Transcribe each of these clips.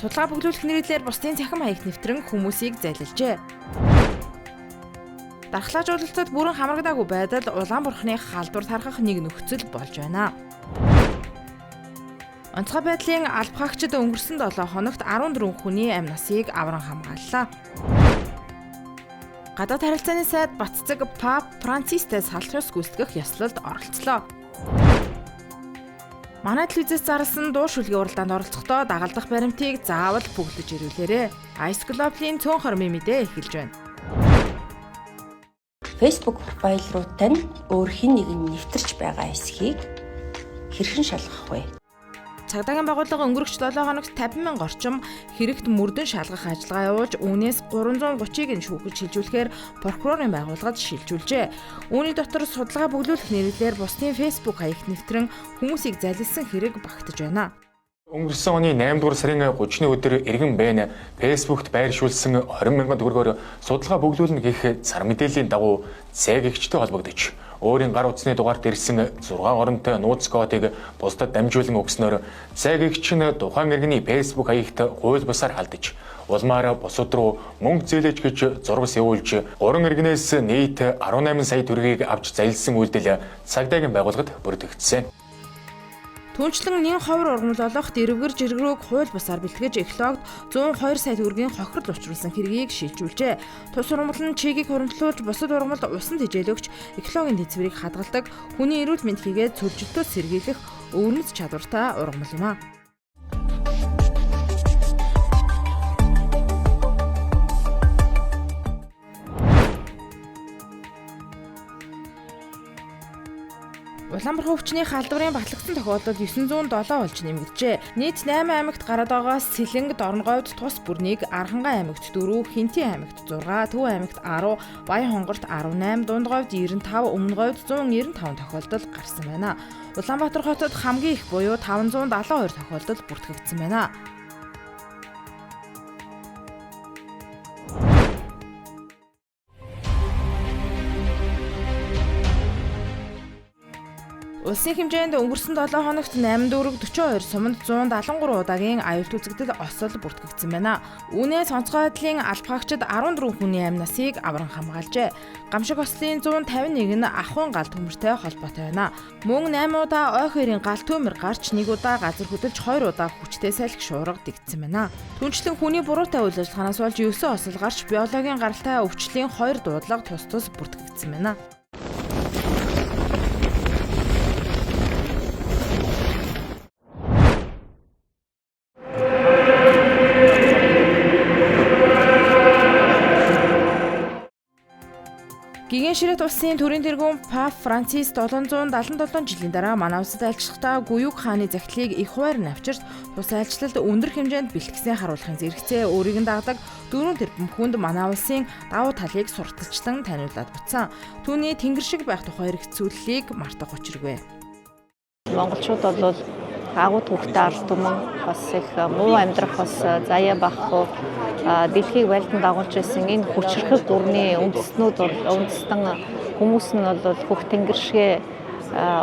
Судалгаа бүглүүлэх нэрээр бусдын цахим хаягт нэвтрэн хүмүүсийг залилжээ. Дархлаажуулалтад бүрэн хамрагдаагүй байдал Улаанбурхны халдвар тархах нэг нөхцөл болж байна. Онцгой байдлын албахагчид өнгөрсөн 7 хоногт 14 хүний амь насыг авран хамгааллаа. Гадаад харилцааны сайд Батцэг Пап Францистэй салхиус гүйцэтгэх ёслолд оролцлоо. Манай телевизээс зарласан дуу шүлгийн уралдаанд оролцохдоо дагалдах баримтыг заавал бүглэж ирүүлээрэй. Ice Global-ийн цөөн хормын мэдээ эхэлж байна. Facebook профайл руу тань өөр хэн нэгэн нэвтэрч байгаа эсхийг хэрхэн шалгах вэ? Цагдаагийн байгууллага өнгөрөх 7 хоногт 50,000 орчим хэрэгт мөрдөн шалгах ажиллагаа явуулж үүнээс 330-ыг нь шүүхэж шилжүүлэхээр прокурорын байгууллагад шилжүүлжээ. Үүний дотор судалгаа бүглүүлэх нэрээр бусдын Facebook хаягт нэвтрэн хүмүүсийг залилсан хэрэг багтаж байна. Өнгөрсөн оны 8 дугаар сарын 30-ны өдөр Иргэн Бэйн Фэйсбүүкт байршуулсан 20,000 төгрөгөөр судалгаа бүглүүлнэ гэх зар мэдээллийн дагуу цэг эгчтэй холбогдож өөрийн гар утасны дугаарт ирсэн 6 оронтой нууц кодыг бусдад дамжуулан өгснөөр цэг эгч нь тухайн иргэний Фэйсбүүк хаягт хууль бусаар халдаж улмаар бусад руу мөнгө зээлэж гэж зураг суулж 3 иргэнээс нийт 18 сая төгрөгийг авч залилсан үйлдэл цагдаагийн байгууллагад бүрдэгдсэн. Түүнчлэн нэн ховор ургамал олох дэрвгэр жиргрүүг хууль бусаар бэлтгэж эхлогд 102 сая төгрөгийн хохирол учруулсан хэргийг шийдвүлжээ. Тус ургамал нь чигийг хуримтлуулж бусад ургамалд усан тижээлөгч экологийн тэнцвэрийг хадгалдаг, хүний эрүүл мэнд хийгээд цөлжилтөд сэргийлэх өвөрмөц чадвартай ургамал юм а. Улаанбарх өвчний халдварын батлагдсан тохиолдол 907 болж нэмэгджээ. Нийт 8 аймагт гараад байгаа Сэлэнг, Дорногойд тус бүрнийг, Архангай аймагт 4, Хинтэн аймагт 6, Төв аймагт 10, Баян-Хонгорт 18, Дундгойд 95, Өмнөговьд 195 тохиолдол гарсан байна. Улаанбаатар хотод хамгийн их буюу 572 тохиолдол бүртгэгдсэн байна. Улсын хэмжээнд өнгөрсөн 7 хоногт 8 дүүрэг 42 суманд 173 удаагийн аюулт үзэгдэл осол бүртгэгдсэн байна. Үүнээс онцгой байдлын албахагчид 14 хүний амь насыг авран хамгаалжээ. Гамшиг ослын 151 нь ахуйн галт төмөртэй холбоотой байна. Мөн 8 удаа ой хоёрын галт төмөр гарч 1 удаа газар хөдөлж 2 удаа хүчтэй салхи шуурга дэгдсэн байна. Түүнчлэн хүний буруутай үйл ажиллагаанаас болж 9 осол гарч биологийн гаралтай өвчлөлийн 2 дуудлага тус тус бүртгэгдсэн байна. Гигэн ширэт улсын төрийн тэргүүн Пап Францис 777 жилийн дараа манай улсад айлчлахдаа Гүйүг хааны захидлыг их хуваар нь авчирч тус айлчлалд өндөр хэмжээнд бэлтгэсэн харуулахын зэрэгцээ өөрийг нь дагдаг 4 тэрбум хүнд манай улсын давуу талыг сурталчлан таниулаад буцсан. Түүний тэнгэр шиг байх тухай хэрэгцүүлэлийг мартах учиргүй. Монголчууд бол агуу төвхтэй ард түмэн бас их муу амьдрах бас заяа багхгүй дэлхийг байлдан дагуулж ирсэн энэ хүчрхэг гүрний үндэстнүүд бол үндэстэн хүмүүс нь бол бүх тэнгэр шигэ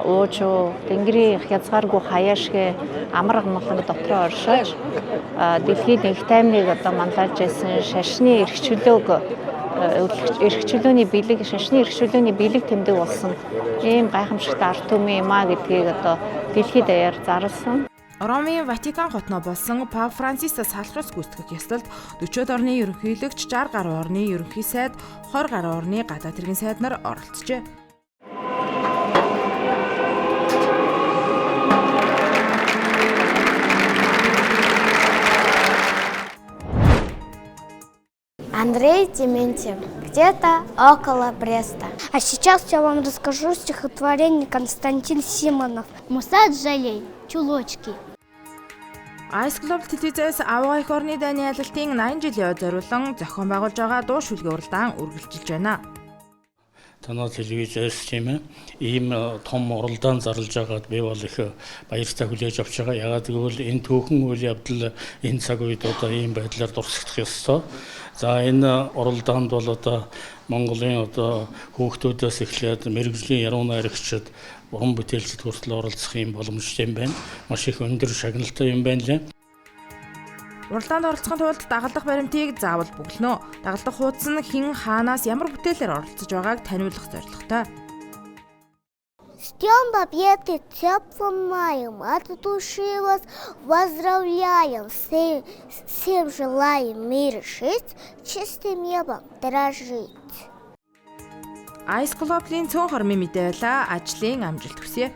уужуу тэнгэрийн хязгааргүй хаяа шигэ амар амгалан дотроо оршиж дэлхийн их таймныг одоо манлайлж ирсэн шашны эрхчлөөний бэлэг шашны эрхчлөөний бэлэг тэмдэг болсон ийм гайхамшигтай ард түмэн юм а гэдгийг одоо дэлхийд даяар зарласан. Ромын Ватикан хотноо болсон Пап Францистай салхиус гүйцэтгэх ёслолд 40-од орны ерөнхийлөгч, 60 гаруй орны ерөнхий сайд, 20 гаруй орны гадаад хэргийн сайд нар оролцжээ. Андрей Дементьев. Где-то около Бреста. А сейчас я вам расскажу стихотворение Константин Симонов. Мусад жалей, чулочки. Ice Global телевизээс аваа их орны дайны айлалтын 80 жилийн зориулан зохион байгуулж байгаа дуу шүлгийн уралдаан үргэлжилж байна. Танаа телевизээс тийм ийм том уралдаан зарлж байгаад би бол их баяртай хүлээж авч байгаа. Ягаад гэвэл энэ түүхэн үйл явдал энэ цаг үед одоо ийм байдлаар дурсагдах ёстой. За энэ уралдаанд бол одоо Монголын одоо хүүхдүүдээс эхлээд мэрэгжлийн яруу найрагчид уран бүтээлчд хүртэл оролцох юм боломжтой юм байна. Маш их өндөр шагналтай юм байна лээ. Уралдаанд оролцохын тулд дагалдах баримтыг заавал бүглөнө. Дагалдах хуудас нь хэн хаанаас ямар бүтээлээр оролцож байгааг таниулах зорилготой. С Днем Победы, теплым маем, от души вас поздравляем, всем желаем мира жить, чистым небом дорожить. Ice Global-ийн цөөн хормын мэдээ байла. Ажлын амжилт хүсье.